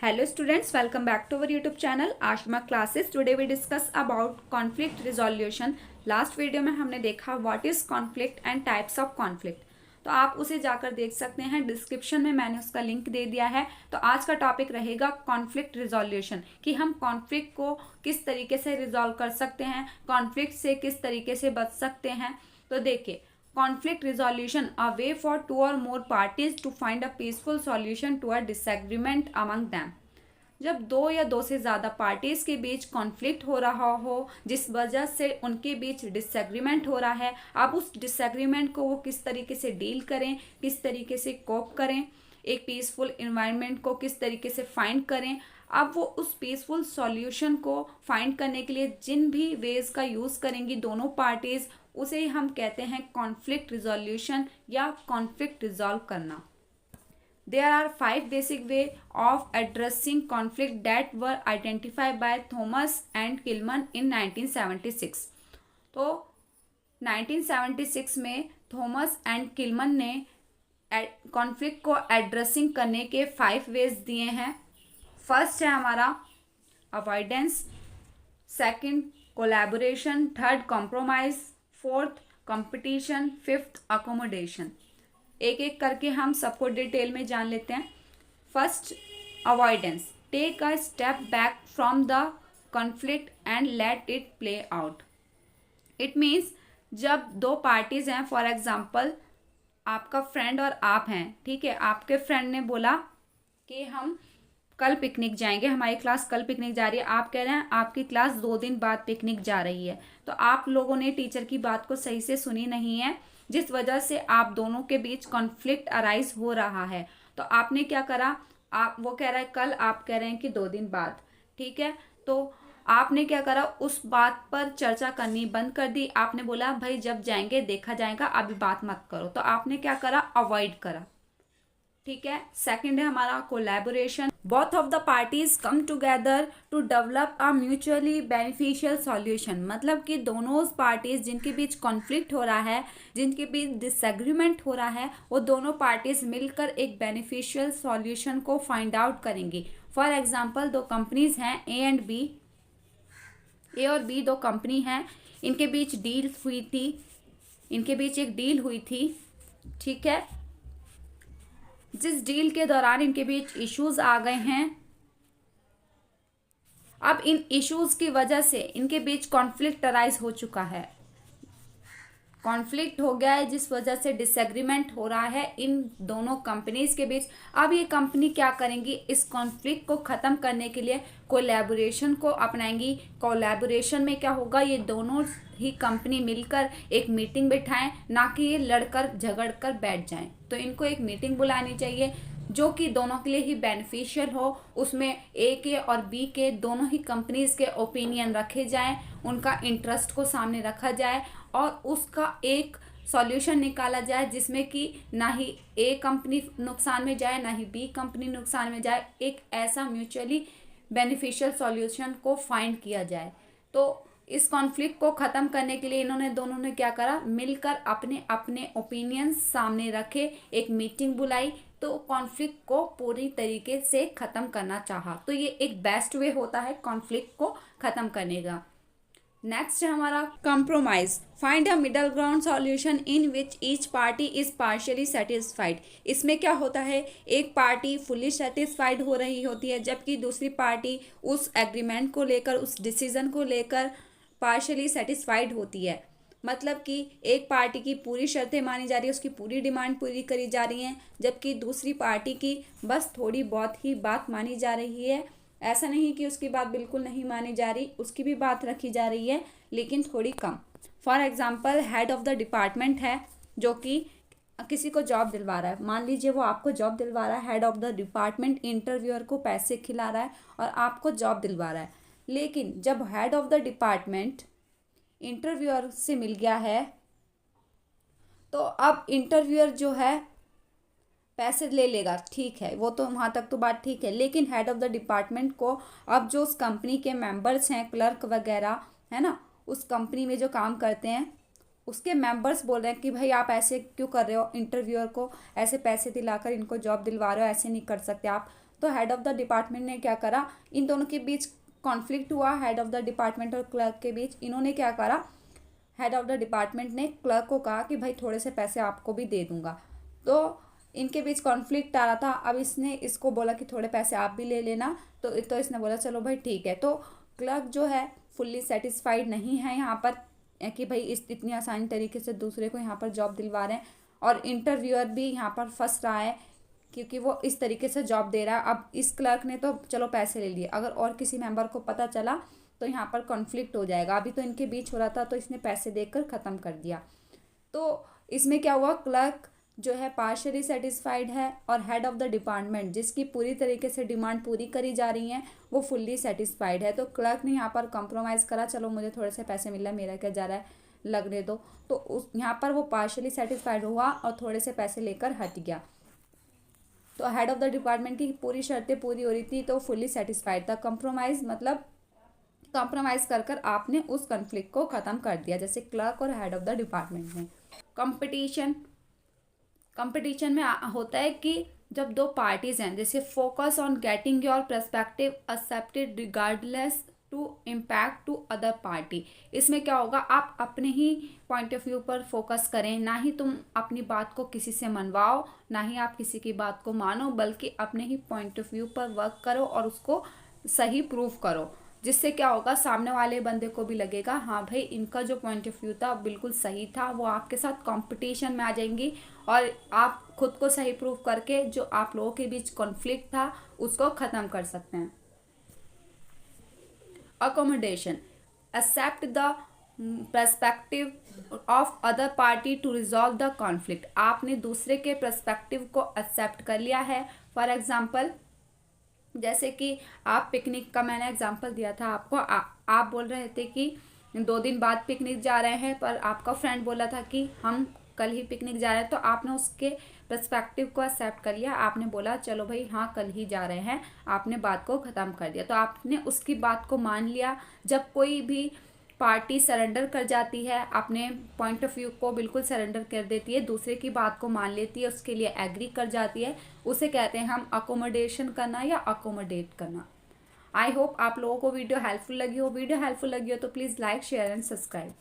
Hello students, welcome back to our YouTube channel Ashma Classes. Today we discuss about conflict resolution. Last video में हमने देखा what is conflict and types of conflict, तो आप उसे जाकर देख सकते हैं। डिस्क्रिप्शन में मैंने उसका लिंक दे दिया है। तो आज का टॉपिक रहेगा कॉन्फ्लिक्ट रिजोल्यूशन, कि हम कॉन्फ्लिक्ट को किस तरीके से रिजॉल्व कर सकते हैं, कॉन्फ्लिक्ट से किस तरीके से बच सकते हैं। तो देखिए, conflict resolution, a way for two or more parties to find a peaceful solution to a disagreement among them। जब दो या दो से ज़्यादा पार्टीज के बीच कॉन्फ्लिक्ट हो रहा हो, जिस वजह से उनके बीच डिसएग्रीमेंट हो रहा है, अब उस डिसएग्रीमेंट को वो किस तरीके से डील करें, किस तरीके से कोप करें, एक पीसफुल इन्वायरमेंट को किस तरीके से फाइंड करें। अब वो उस पीसफुल सॉल्यूशन को फाइंड करने के लिए जिन भी वेज का यूज़ करेंगी दोनों पार्टीज, उसे हम कहते हैं कॉन्फ्लिक्ट रिजोल्यूशन या कॉन्फ्लिक्ट रिजॉल्व करना। There are 5 basic way of addressing conflict that were identified by Thomas and Kilman in 1976। तो 1976 में थॉमस एंड किलमन ने कॉन्फ्लिक्ट को एड्रेसिंग करने के 5 वेज दिए हैं। फर्स्ट है हमारा avoidance, second collaboration, third compromise, fourth competition, fifth accommodation. एक एक करके हम सबको डिटेल में जान लेते हैं। First, avoidance, take a step back from the conflict and let it play out. It means जब दो पार्टीज हैं, फॉर एग्जाम्पल आपका फ्रेंड और आप हैं, ठीक है, आपके फ्रेंड ने बोला कि हम कल पिकनिक जाएंगे, हमारी क्लास कल पिकनिक जा रही है। आप कह रहे हैं आपकी क्लास 2 दिन बाद पिकनिक जा रही है। तो आप लोगों ने टीचर की बात को सही से सुनी नहीं है, जिस वजह से आप दोनों के बीच कॉन्फ्लिक्ट अराइज हो रहा है। तो आपने क्या करा, आप वो कह रहा है कल, आप कह रहे हैं कि 2 दिन बाद, ठीक है। तो आपने क्या करा, उस बात पर चर्चा करनी बंद कर दी। आपने बोला भाई जब जाएंगे देखा जाएगा, अभी बात मत करो। तो आपने क्या करा, अवॉइड करा, ठीक है। सेकंड है हमारा collaboration, both of the parties come together to develop a mutually beneficial solution. मतलब कि दोनों पार्टीज जिनके बीच कॉन्फ्लिक्ट हो रहा है, जिनके बीच डिसएग्रीमेंट हो रहा है, वो दोनों पार्टीज मिलकर एक बेनिफिशियल सॉल्यूशन को फाइंड आउट करेंगी। फॉर एग्जाम्पल दो कंपनीज हैं ए एंड बी, ए और बी दो कंपनी हैं, इनके बीच डील हुई थी, इनके बीच एक डील हुई थी, ठीक है। जिस डील के दौरान इनके बीच इश्यूज आ गए हैं, अब इन इश्यूज की वजह से इनके बीच कॉन्फ्लिक्ट अराइज हो चुका है, कॉन्फ्लिक्ट हो गया है, जिस वजह से डिसएग्रीमेंट हो रहा है इन दोनों कंपनीज के बीच। अब ये कंपनी क्या करेंगी, इस कॉन्फ्लिक्ट को ख़त्म करने के लिए कोलैबोरेशन को अपनाएंगी। कोलैबोरेशन में क्या होगा, ये दोनों ही कंपनी मिलकर एक मीटिंग बिठाएं, ना कि ये लड़कर झगड़कर बैठ जाएं। तो इनको एक मीटिंग बुलानी चाहिए जो कि दोनों के लिए ही बेनिफिशियल हो। उसमें ए के और बी के दोनों ही कंपनीज के ओपिनियन रखे जाएं, उनका इंटरेस्ट को सामने रखा जाए और उसका एक सॉल्यूशन निकाला जाए, जिसमें कि ना ही ए कंपनी नुकसान में जाए ना ही बी कंपनी नुकसान में जाए। एक ऐसा म्यूचुअली बेनिफिशियल सॉल्यूशन को फाइंड किया जाए। तो इस कॉन्फ्लिक्ट को ख़त्म करने के लिए इन्होंने दोनों ने क्या करा, मिलकर अपने अपने ओपिनियंस सामने रखे, एक मीटिंग बुलाई, तो कॉन्फ्लिक्ट को पूरी तरीके से ख़त्म करना चाहा। तो ये एक बेस्ट वे होता है कॉन्फ्लिक्ट को ख़त्म करने का। नेक्स्ट है हमारा compromise, find a middle ground solution in which each party is partially satisfied. इसमें क्या होता है, एक पार्टी फुल्ली सेटिस्फाइड हो रही होती है, जबकि दूसरी पार्टी उस एग्रीमेंट को लेकर, उस डिसीजन को लेकर पार्शियली सेटिस्फाइड होती है। मतलब कि एक पार्टी की पूरी शर्तें मानी जा रही है, उसकी पूरी डिमांड पूरी करी जा रही हैं, जबकि दूसरी पार्टी की बस थोड़ी बहुत ही बात मानी जा रही है। ऐसा नहीं कि उसकी बात बिल्कुल नहीं मानी जा रही, उसकी भी बात रखी जा रही है, लेकिन थोड़ी कम। For example head of the department है जो कि किसी को जॉब दिलवा रहा है, मान लीजिए वो आपको जॉब दिलवा रहा है। Head of the department interviewer को पैसे खिला रहा है और आपको जॉब दिलवा रहा है। लेकिन जब head of the department interviewer से मिल गया है, तो अब इंटरव्यूअर जो है पैसे ले लेगा, ठीक है, वो तो वहाँ तक तो बात ठीक है। लेकिन हेड ऑफ द डिपार्टमेंट को अब जो उस कंपनी के मेंबर्स हैं, क्लर्क वगैरह है ना, उस कंपनी में जो काम करते हैं, उसके मेंबर्स बोल रहे हैं कि भाई आप ऐसे क्यों कर रहे हो, इंटरव्यूअर को ऐसे पैसे दिलाकर इनको जॉब दिलवा रहे हो, ऐसे नहीं कर सकते आप। तो हेड ऑफ द डिपार्टमेंट ने क्या करा, इन दोनों के बीच कॉन्फ्लिक्ट हुआ, हेड ऑफ द डिपार्टमेंट और क्लर्क के बीच। इन्होंने क्या करा, हेड ऑफ द डिपार्टमेंट ने क्लर्क को कहा कि भाई थोड़े से पैसे आपको भी दे दूंगा। तो इनके बीच कॉन्फ्लिक्ट आ रहा था। अब इसने इसको बोला कि थोड़े पैसे आप भी ले लेना, तो इसने बोला चलो भाई ठीक है। तो क्लर्क जो है फुल्ली सेटिस्फाइड नहीं है यहाँ पर कि भाई इतनी आसानी तरीके से दूसरे को यहाँ पर जॉब दिलवा रहे हैं, और इंटरव्यूअर भी यहाँ पर फंस रहा है क्योंकि वो इस तरीके से जॉब दे रहा है। अब इस क्लर्क ने तो चलो पैसे ले लिए, अगर और किसी मेंबर को पता चला तो यहाँ पर कॉन्फ्लिक्ट हो जाएगा। अभी तो इनके बीच हो रहा था तो इसने पैसे देकर ख़त्म कर दिया। तो इसमें क्या हुआ, क्लर्क जो है पार्शियली सेटिस्फाइड है, और हेड ऑफ द डिपार्टमेंट जिसकी पूरी तरीके से डिमांड पूरी करी जा रही है वो फुल्ली सेटिस्फाइड है। तो क्लर्क ने यहाँ पर कंप्रोमाइज़ करा, चलो मुझे थोड़े से पैसे मिल रहा है, मेरा क्या जा रहा है, लगने दो। तो उस यहाँ पर वो पार्शियली सेटिस्फाइड हुआ और थोड़े से पैसे लेकर हट गया। तो हेड ऑफ द डिपार्टमेंट की पूरी शर्तें पूरी हो रही थी तो फुल्ली सेटिस्फाइड था। कंप्रोमाइज़ मतलब कंप्रोमाइज़ कर कर आपने उस कन्फ्लिक्ट को ख़त्म कर दिया, जैसे क्लर्क और हेड ऑफ द डिपार्टमेंट ने। कंपटीशन में होता है कि जब दो पार्टीज हैं, जैसे focus on getting your perspective accepted regardless to impact to other party. इसमें क्या होगा, आप अपने ही पॉइंट ऑफ व्यू पर फोकस करें, ना ही तुम अपनी बात को किसी से मनवाओ, ना ही आप किसी की बात को मानो, बल्कि अपने ही पॉइंट ऑफ व्यू पर वर्क करो और उसको सही प्रूव करो। जिससे क्या होगा, सामने वाले बंदे को भी लगेगा हाँ भाई इनका जो पॉइंट ऑफ व्यू था बिल्कुल सही था। वो आपके साथ कंपटीशन में आ जाएंगी और आप खुद को सही प्रूव करके जो आप लोगों के बीच कॉन्फ्लिक्ट था उसको ख़त्म कर सकते हैं। Accommodation, accept the perspective of other party to resolve the conflict. आपने दूसरे के पर्सपेक्टिव को एक्सेप्ट कर लिया है। फॉर एग्जाम्पल, जैसे कि आप पिकनिक का मैंने एग्जांपल दिया था आपको, आप बोल रहे थे कि 2 दिन बाद पिकनिक जा रहे हैं, पर आपका फ्रेंड बोला था कि हम कल ही पिकनिक जा रहे हैं। तो आपने उसके पर्सपेक्टिव को एक्सेप्ट कर लिया, आपने बोला चलो भाई हाँ कल ही जा रहे हैं, आपने बात को ख़त्म कर दिया। तो आपने उसकी बात को मान लिया। जब कोई भी पार्टी सरेंडर कर जाती है, अपने पॉइंट ऑफ व्यू को बिल्कुल सरेंडर कर देती है, दूसरे की बात को मान लेती है, उसके लिए एग्री कर जाती है, उसे कहते हैं हम अकोमोडेशन करना या अकोमोडेट करना। आई होप आप लोगों को वीडियो हेल्पफुल लगी हो। वीडियो हेल्पफुल लगी हो तो please like, share and subscribe.